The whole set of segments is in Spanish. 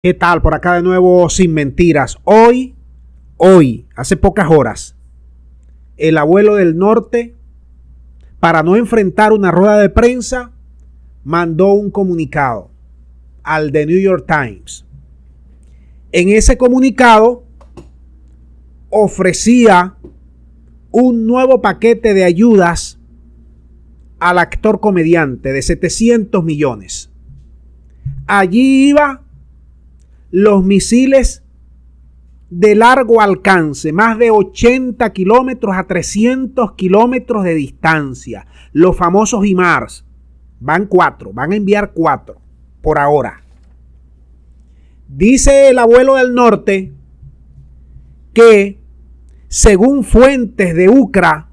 ¿Qué tal? Por acá de nuevo sin mentiras. Hoy, hace pocas horas, el abuelo del norte, para no enfrentar una rueda de prensa, mandó un comunicado al The New York Times. En ese comunicado ofrecía un nuevo paquete de ayudas al actor comediante de 700 millones. Allí iba los misiles de largo alcance, más de 80 kilómetros a 300 kilómetros de distancia, los famosos HIMARS. Van a enviar 4 por ahora. Dice el abuelo del norte que, según fuentes de UCRA,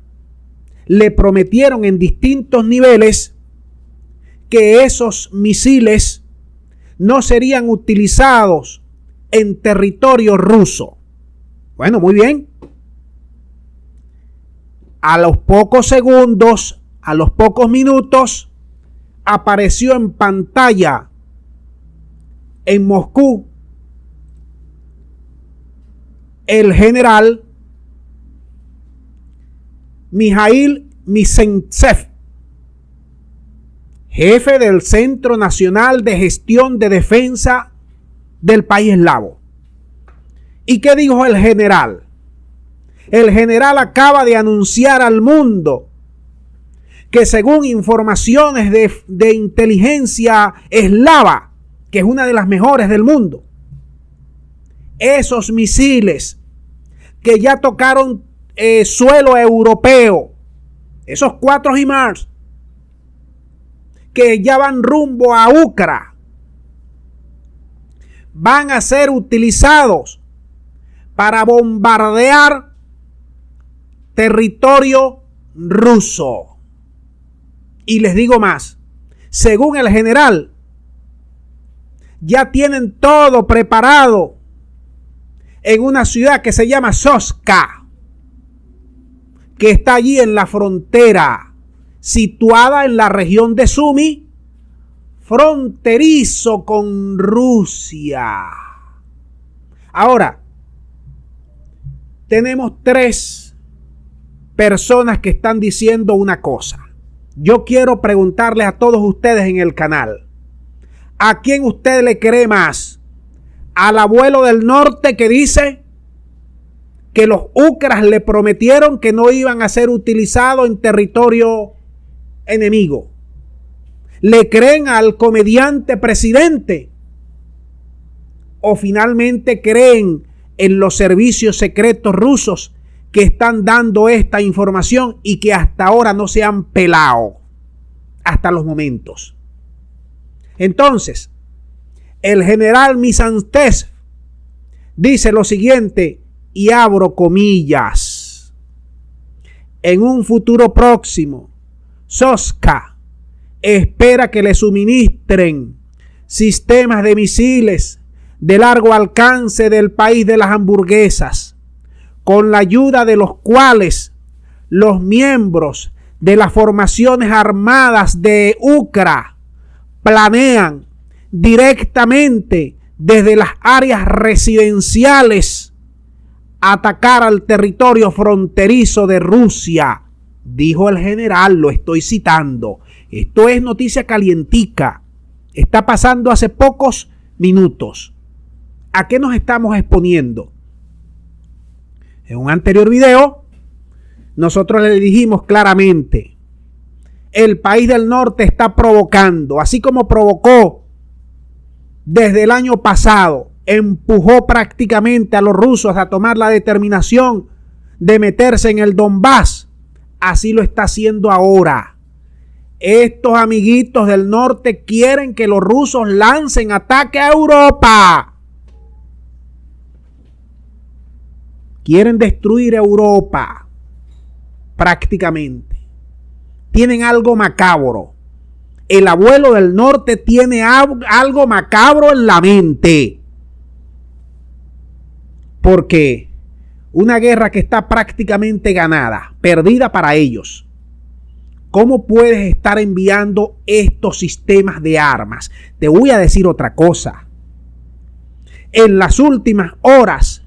le prometieron en distintos niveles que esos misiles no serían utilizados en territorio ruso. Bueno, muy bien. A los pocos segundos, a los pocos minutos, apareció en pantalla en Moscú el general Mikhail Mizentsev, jefe del Centro Nacional de Gestión de Defensa del país eslavo. ¿Y qué dijo el general? El general acaba de anunciar al mundo que, según informaciones de inteligencia eslava, que es una de las mejores del mundo, esos misiles que ya tocaron suelo europeo, esos 4 HIMARS que ya van rumbo a Ucrania, van a ser utilizados para bombardear territorio ruso. Y les digo más, según el general, ya tienen todo preparado en una ciudad que se llama Soska, que está allí en la frontera, situada en la región de Sumy, fronterizo con Rusia. Ahora, tenemos 3 personas que están diciendo una cosa. Yo quiero preguntarles a todos ustedes en el canal, ¿a quién usted le cree más? ¿Al abuelo del norte que dice que los ucras le prometieron que no iban a ser utilizados en territorio enemigo? ¿Le creen al comediante presidente? ¿O finalmente creen en los servicios secretos rusos que están dando esta información y que hasta ahora no se han pelado hasta los momentos? Entonces, el general Mizantsev dice lo siguiente, y abro comillas: en un futuro próximo, Soska espera que le suministren sistemas de misiles de largo alcance del país de las hamburguesas, con la ayuda de los cuales los miembros de las formaciones armadas de Ucrania planean directamente desde las áreas residenciales atacar al territorio fronterizo de Rusia, dijo el general. Lo estoy citando. Esto es noticia calientica. Está pasando hace pocos minutos. ¿A qué nos estamos exponiendo? En un anterior video, nosotros le dijimos claramente, el país del norte está provocando, así como provocó desde el año pasado, empujó prácticamente a los rusos a tomar la determinación de meterse en el Donbass, así lo está haciendo ahora. Estos amiguitos del norte quieren que los rusos lancen ataque a Europa. Quieren destruir Europa prácticamente. Tienen algo macabro. El abuelo del norte tiene algo macabro en la mente. Porque una guerra que está prácticamente ganada, perdida para ellos, ¿cómo puedes estar enviando estos sistemas de armas? Te voy a decir otra cosa. en las últimas horas,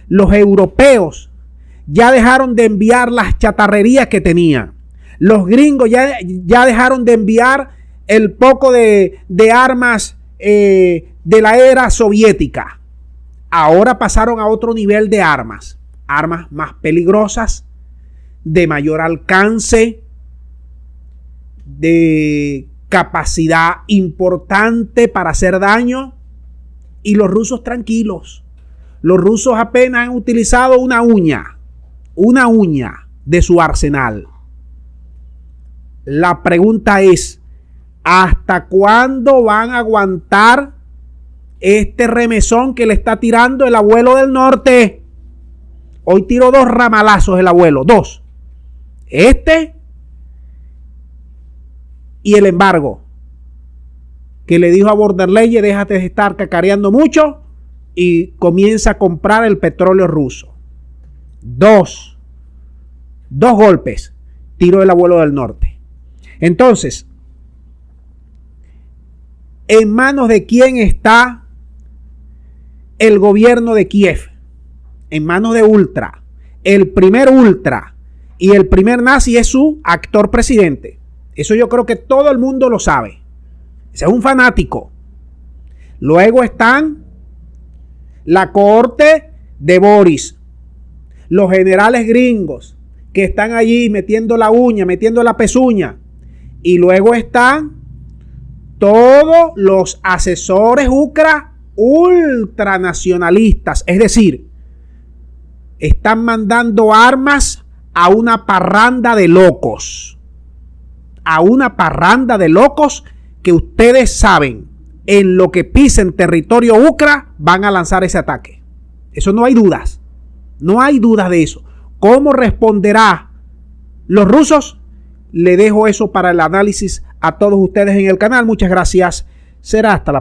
los europeos ya dejaron de enviar las chatarrerías que tenían. Los gringos ya dejaron de enviar el poco de armas de la era soviética. Ahora pasaron a otro nivel de armas. Armas más peligrosas, de mayor alcance, de capacidad importante para hacer daño. Y los rusos tranquilos. Los rusos apenas han utilizado una uña de su arsenal. La pregunta es, ¿hasta cuándo van a aguantar este remesón que le está tirando el abuelo del norte? Hoy tiró 2 ramalazos el abuelo, 2. Este y el embargo, que le dijo a Borderley, déjate de estar cacareando mucho y comienza a comprar el petróleo ruso. 2 golpes tiró el abuelo del norte. Entonces, ¿en manos de quién está el gobierno de Kiev? En manos de Ultra. El primer Ultra y el primer nazi es su actor presidente. Eso yo creo que todo el mundo lo sabe. Ese es un fanático. Luego están la cohorte de Boris, los generales gringos que están allí metiendo la uña, metiendo la pezuña. Y luego están todos los asesores ultranacionalistas. Es decir, están mandando armas a una parranda de locos. A una parranda de locos que ustedes saben, en lo que pisen territorio ucra, van a lanzar ese ataque. Eso no hay dudas. No hay dudas de eso. ¿Cómo responderá los rusos? Le dejo eso para el análisis a todos ustedes en el canal. Muchas gracias. Será hasta la próxima.